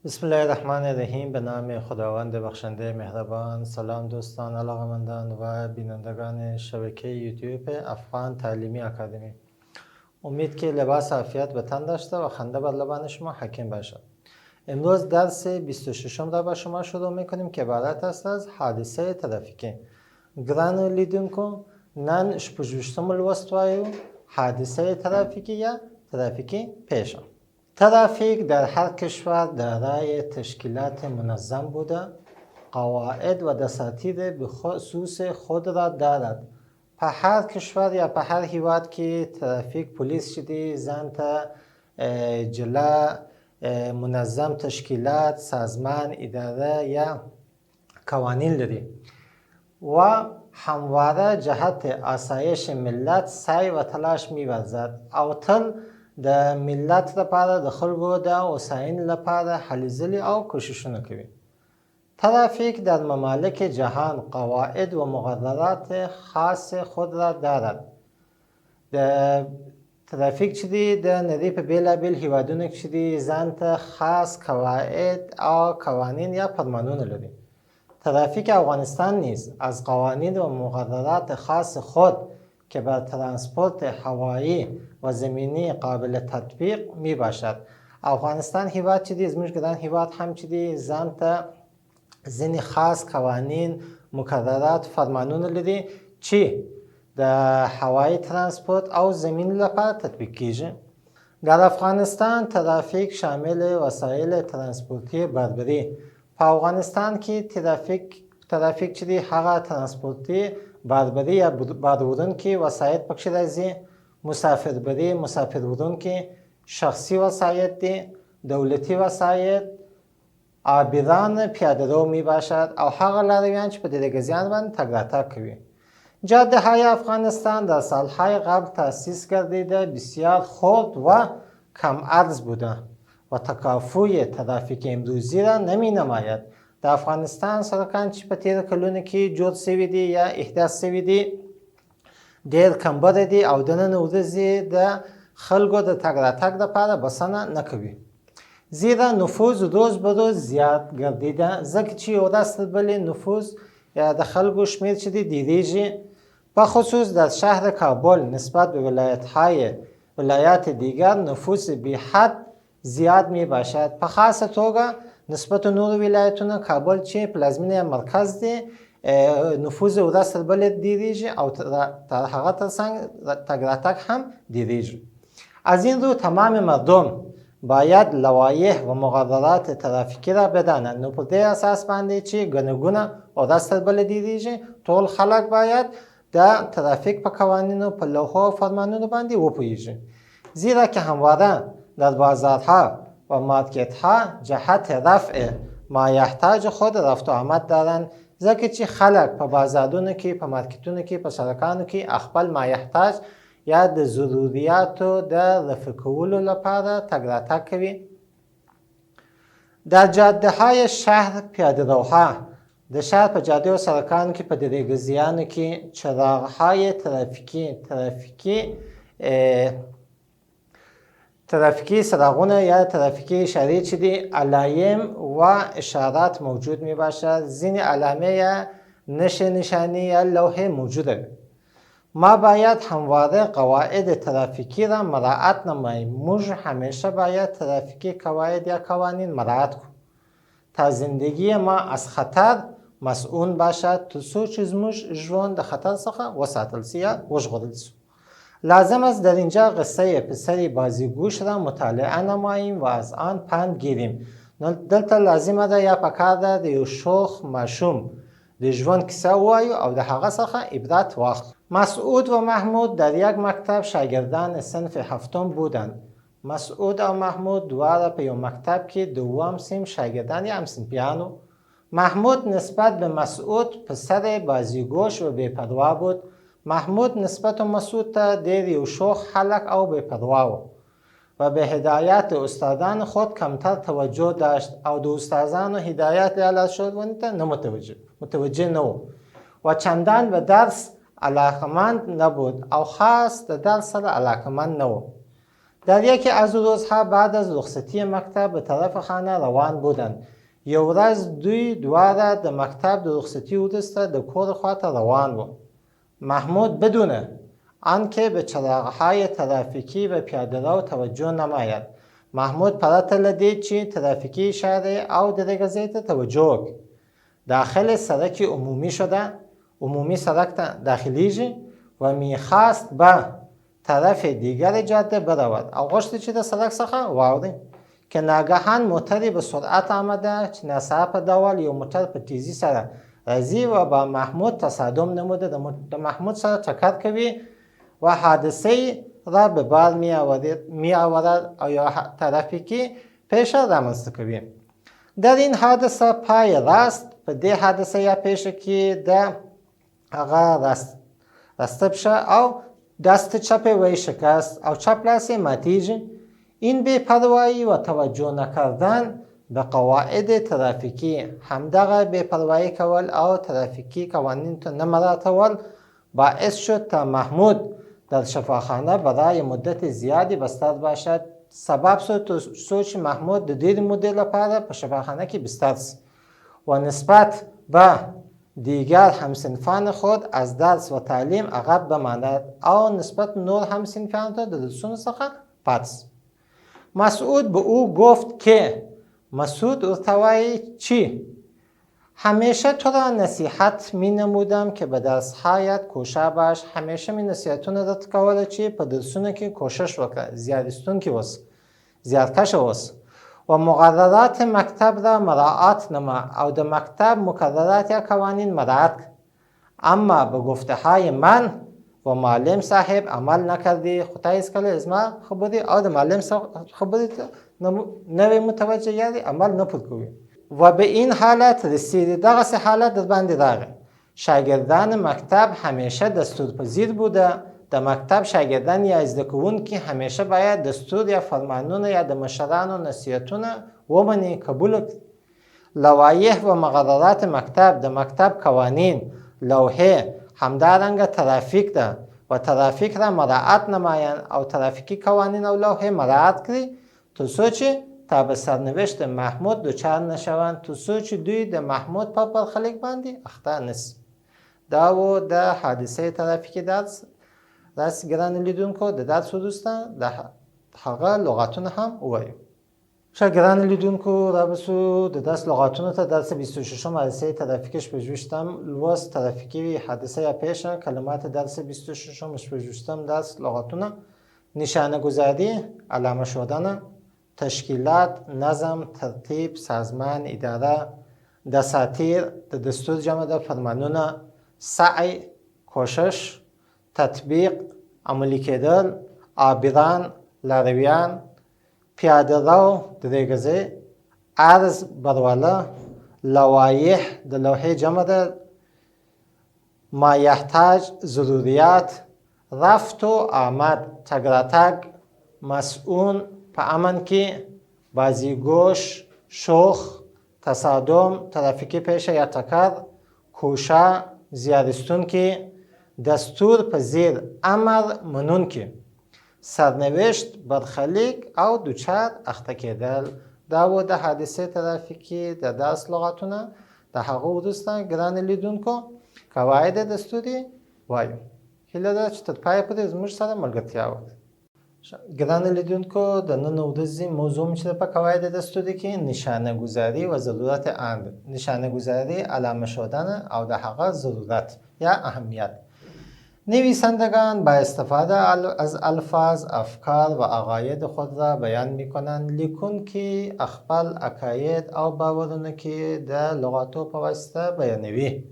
بسم الله الرحمن الرحیم. به نام خداوند بخشنده مهربان. سلام دوستان، علاقمندان و بینندگان شبکه یوتیوب افغان تعلیمی اکادمی. امید که لباس عافیت به تن داشته و خنده بر لبان شما حاکم باشد. امروز درس 26 را با شما شروع میکنیم که عبارت است از حادثه ترافیکی. ګرانو لیدونکو، نن شپږویشتم لوست وایو حادثه ترافیکی یا ترافیکی پیشه. ترافیک در هر کشور دارای تشکیلات منظم بوده، قواعد و دساتیر به خصوص خود را دارد. په هر کشور یا په هر هیواد کې ترافیک پولیس چې دی ځان ته جلا منظم تشکیلات، سازمان، اداره یا قوانین لري و همواره جهت آسایش ملت سعی و تلاش می‌ورزد او تل د ملت لپاره د خلکو د هوساینې لپاره هلې ځلې او کوششونه کوي. ترافیک در ممالک جهان قواعد و مقررات خاص خود را دارد. د ترافیک چې دی د نړۍ په بېلابېل هیوادونو کې چې دی ځان ته خاص قواعد او قوانین یا فرمانونه لري. ترافیک افغانستان نیز از قوانین و مقررات خاص خود که بر ترانسپورت هوایی و زمینی قابل تطبیق می باشد. افغانستان هیواد چې دی زموږ ګران هیواد هم چې دی ځان ته ځینې خاص قوانین، مقررات، فرمانونه لري چې د هوایی ترانسپورت او زمینی لپاره تطبیق کیږي. در افغانستان ترافیک شامل وسایل ترانسپورتی بربری. په افغانستان کې ترافیک چې دی هغه ترانسپورتي باربري یا باروړونکي وسایط پکښې راځي، مسافربري، مسافر وړونکي، شخصي وسایط دی، دولتي وسایط، آبران پیاده رو می باشد او هغه لارویان چې په دریگزیان باندې تگ راتگ کوي. جاده های افغانستان در سالهای قبل تأسیس گردیده بسیار خرد و کم عرض بوده و تکافوی ترافیک امروزی را نمی نماید. د افغانستان سړکان چې په تېرو کلونو کې جوړ شوي دي یا احداث شوي دي ډېر کمبره دي او د نن ورځې د خلکو د تګ راتګ دپاره بسنه نه کوي، زیرا نفوذ روز به روز زیاد گردیده، ځکه چې یو ورځ تر بلې نفوذ یا د خلکو شمېر چې دی ډېرېږي. په خصوص در شهر کابل نسبت به ولایات دیگر نفوذ بیحد زیاد می باشد. په خاصه توګه نسبت نورو ولایتونو کابل چې پلازمینه مرکز دی نفوذ ورځ تر بلې ډېرېږي او تر هغه ترڅنګ تګ راتګ هم ډېرېږي. از این رو تمام مردم باید لوایح و مقررات ترافیکی را بدانند. نو په دې اساس باندې چې ګڼه ګوڼه ورځ تر بلې ډېرېږي، ټول خلک باید د ترافیک په قوانینو، په لوحو او فرمانونو باندې وپوهېږي، زیرا که همواره در بازارها و مارکتها جهت رفع مایحتاج خود رفت و آمد دارند، ځکه چې خلک په بازارونو کې، په مارکتونو کې، په سړکانو کې خپل مایحتاج یا د ضروریاتو د رفع کولو لپاره تګ راتګ کوي. در جاده های شهر پیاده روها. د شهر په جاده و سړکانو کې په دریګزیانو کې چراغهای ترافیکی څراغونه یا ترافیکی اشارې چې دی علایم و اشارات موجود می باشد. ځینې علامه یا نشانی یا لوحه موجوده. ما باید همواره قواعد ترافیکی را مراعات نماییم. موږ همیشه باید ترافیکی قواعد یا قوانین مراعات کنیم تا زندگی ما از خطر مسئول باشد، تر څو چې زموږ ژوند د خطر څخه وساتل شي یا وژغورل شي. لازم است در اینجا قصه پسر بازیگوش را مطالعه نماییم و از آن پند گیریم. دلته لازمه ده یا پکار ده د یو شوخ ماشوم د ژوند کیسه ووایو او د هغه څخه عبرت واخلو. مسعود و محمود در یک مکتب شاگردان صنف هفتم بودند. مسعود او محمود دواړه په یو مکتب کې دوم صنف شاگردان یا همصنفیانو. محمود نسبت به مسعود پسر بازیگوش و بېپروا بود. محمود نسبت مسعود ته ډېر یو شوخ هلک او بېپروا و و به هدایت استادان خود کمتر توجه داشت او د استادانو هدایت یا لارښوونې ته نه متوجه نه و و چندان به درس علاقمند نبود او خاص د درس سره علاقمند نه و. در یکی از روزها بعد از رخصتی مکتب به طرف خانه روان بودند. یو ورځ دوی دواړه د مکتب د رخصتی وروسته د کور خواته روان و. محمود بدون آنکه به چراغهای ترافیکی و پیاده‌رو توجه نماید. محمود پرته له دې چې ترافیکي اشارې او درېږځۍ ته توجه وکړي داخل سرک عمومی سرک ته داخلیږي و میخواست به طرف دیگر جاده برود او غوښتل چې د سرک څخه واوړي که ناګهان موټرې به سرعت آمده چې ناڅاپه ډول یو موټر په تیزی سره راځي و با محمود تصادم نموده د محمود سره ټکر کوي و حادثه را به بار می آورد او یا ترافیکی پیشه رامنځته کوي. در این حادثه پای راست په دې حادثه یا پیشه کې د هغه راسته پښه او دست چپ وی شکست او چپ لاس ماتیږي. این بی‌پروایی و توجه نکردن به قواعد ترافیکی همدغه بی‌پروایی کول او ترافیکی قوانین ته نه مراعاتول باعث شد تا محمود در شفاخانه برای مدت زیادی بستر باشد. سبب شد سوچ محمود د ډېرې مودې لپاره په شفاخانه کې بستر شي و نسبت به دیگر همصنفان خود از درس و تعلیم عقب بماند او نسبت نور همصنفان ته د درسونو څخه پاتې شي. مسعود به او گفت که مسعود ورته وایي چې همیشه تو را نصیحت می نمودم که به درسهایت کوشا باش. همیشه می نصیحتونه درته کوله چې په درسونو کې کوشش وکړه، زیارستونکي اوسه، زیارکشه اوسه و مقررات مکتب را مراعات نما او د مکتب مقررات یا قوانین مراعات کړه. اما به گفته های من و معلم صاحب عمل نکردی. خو تا هیڅکله زما خبرې او د معلم صاحب خبرې ته نه متوجه یادی عمل نه پوره کوي و به این حالت رسیدی. دغسې حالت در باندې راغی. شاگردان مکتب همیشه دستورپذیر بوده. د مکتب شاگردان یا زده کوونکي همیشه باید دستور یا فرمانونه یا د مشرانو نصیحتونه ومني، قبول کړي. لوایح و مقررات مکتب، د مکتب قوانین، لوحې، همدارنګه ترافیک ده و ترافیک را مراعات نمایند او ترافیکی قوانین او لوحې مراعات کړي تر څو چې تا به سرنوشت محمود دچار نشوند، تر څو چې دوی د محمود په برخلیک باندې اخته نشي. دا و د حادثه ترافیکي درس. داسې ګرانو لیدونکو د درس وروسته د هغه لغاتونه هم ووایو. ښه ګرانو لیدونکو رابسو د درس لغاتونو ته. درس 26 حادثه ترافیکی شپږویشتم لوست ترافیکي حادثه یا پیشه. کلمات درس 26 شپږویشتم درس لغاتونه: نشانه گذاری، علامه شدن، تشکیلات، نظم، ترتیب، سازمان، اداره، دساتیر، د دستور جمع ده، فرمانونه، سعی، کوشش، تطبیق، عملی کېدل، عابران، لارویان، پیاده رو، درېږځۍ، عرض، برواله، لوایح، د لوحې جمع ده، ما یحتاج، ضروریات، رفت و آمد، تګ راتګ، مسئول، په امن کې، بازیگوش، شوخ، تصادم، ترافیکی پیشه یا ټکر، کوشه، زیارستونکي، دستور پذیر، امر منونکي، سرنوشت، برخلیک او دچار اخته کېدل. دا و د حادثې ترافیکي د درس لغاتونه. د هغه وروسته ګرانو لیدونکو قواعد دستوري وایو. هیله ده چې تر پایه پورې زموږ سره ملګرتیا وکړئ. ګرانو لیدونکو د نن ورځې موضوع چې په قواعد دستوری کې نشانه گذاری و ضرورت آن. نشانه گذاری، علامه شدن او د هغه ضرورت یا اهمیت. نویسندگان با استفاده از الفاظ افکار و عقاید خود را بیان می کنند. لیکونکي خپل عقاید او باورونه کې د لغاتو په واسطه بیانوي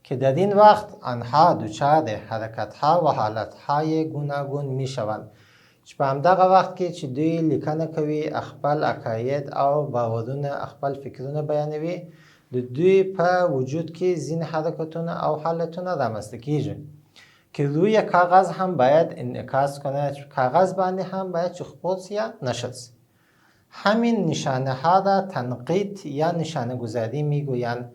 که در این وقت آنها دچار حرکتها و حالتهای گوناگون می شوند. چې په همدغه وخت کې چې دوی لیکنه کوي خپل عقاید او باورونه، خپل فکرونه بیانوي، د دوی په وجود کې ځینې حرکتونه او حالتونه رامنځته کیږي که روی کاغذ هم باید انعکاس کنه. کاغذ باندې هم باید چې خپور یا نشر. همین نشانه ها را تنقیط یا نشانه گذاری میگویند.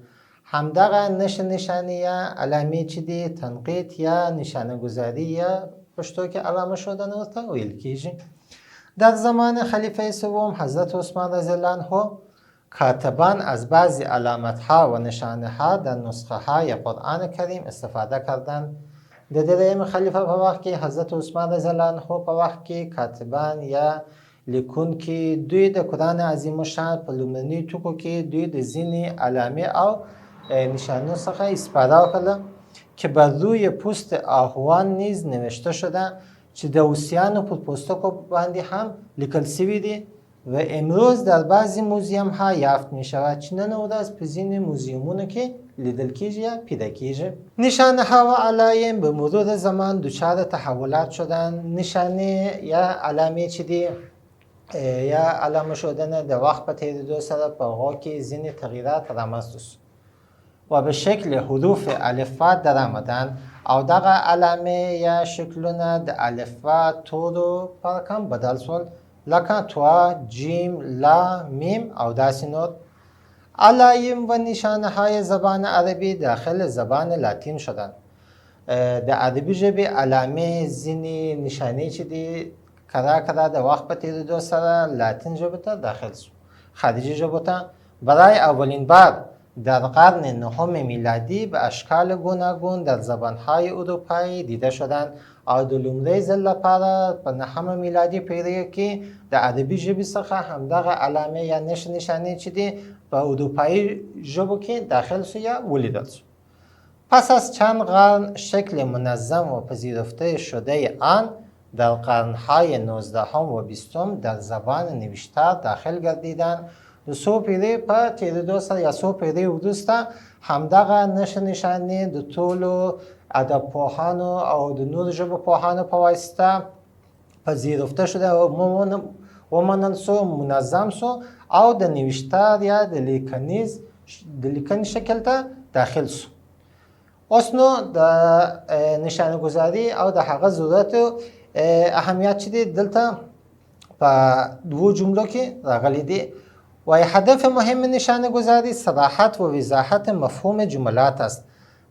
همدغه نشانه یا علامه چې دی تنقیط یا نشانه گذاری یا پښتو کې علامه شدن ورته ویل کیږي. در زمان خلیفه سوم حضرت عثمان رضی الله عنه کاتبان از بعضی علامت‌ها و نشانه‌ها در نسخه‌های قرآن کریم استفاده کردند. د دریم خلیفه په وخت کې حضرت عثمان رضی الله عنه په وخت کې کاتبان یا لیکونکي دوی د قرآن عظیم الشان په لومړني ټکو کې دوی د ځینې علامې او نشانو څخه استفاده وکړه که بر روی پوست آهوان نیز نوشته شده چې د اوسیانو پر پوستکو باندې هم لیکل شوي دي و امروز در بعضی موزیم ها یافت می شود چې نن ورځ په ځینې موزیمونو کې لیدل کیږي یا پیدا کیږي. نشانه ها و علایم به مرور زمان دچار تحولات شدن. نشانه یا علامه چې دی یا علامه شدن د وخت په تیریدو سره په هغو کې ځینې تغییرات رامنځته شو و به شکل حروف الفبا درآمدند او دغه علامه یا شکلونه د الفبا تورو په رقم بدل شول لکه توا، جیم، لا، میم او داسې نور. علایم و نشانه های زبان عربی داخل زبان لاتین شدند. د عربي ژبې علامې ځینې نشانې چې دي کله د وخت په تیریدو سره لاتین ژبې ته داخل شو. خارجي ژبو ته برای اولین بار در قرن نهم میلادی به اشکال گوناگون در زبانهای اروپایی دیده شدند او د لومړي ځل لپاره په نهمه میلادي پیړۍ کې د عربي ژبې څخه همدغه علامې یا نشانې چې دي په اروپایي ژبو کې داخل شو یا ولیدل شو. پس از چند قرن شکل منظم و پذیرفته شده آن در قرنهای 19 و 20 در زبان نوشتار داخل گردیدند. د څو پیړۍ په تیریدو سره یا څو پیړۍ وروسته همدغه نشانې د ټولو ادبپوهانو او د نورو ژبپوهانو په واسطه پذیرفته شده او ومنل سو، منظم سو او د نوشتار یا د لیکنې شکل ته داخل سو. اوس نو د نشانه‌ګذاري او د هغه ضرورت اهمیت چې دی دلته په دوو جملو کې راغلی دی. و هدف مهم نشانه‌گذاری صراحت و وضاحت مفهوم جملات است.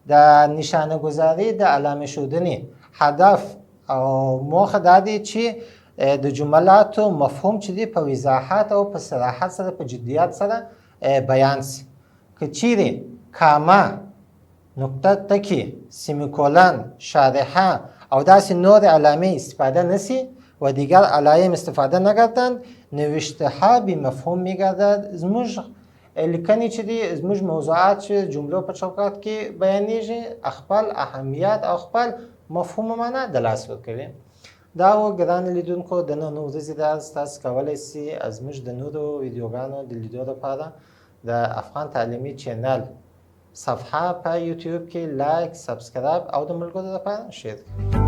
در نشانه‌گذاری د علامه شدنی هدف او موخه دا دی چې د جملاتو مفهوم چې دی په وضاحت او په صراحت سره په جدیت سره بیان شي. که چیرې کاما، نقطه تکی، سیمیکولن، شارحه او داسې نور علامې استفاده نشي و دیگر علایم استفاده نگردند نوشته ها بی مفهوم میگردد. زموږ لیکنې چې دي زموږ موضوعات چې جملو په چوکاټ کې بیانېږي خپل اهمیت او خپل مفهوم معنا د لاس ورکوي. دا و ګران لیدونکو د نن ورځې درس تاسو کولی شئ از موږ د نورو ویډیوګانو د لیدو لپاره د افغان تعلیمي چینل صفحه په یوټیوب کې لایک، سبسکرایب او د ملګرو لپاره شیر کړئ.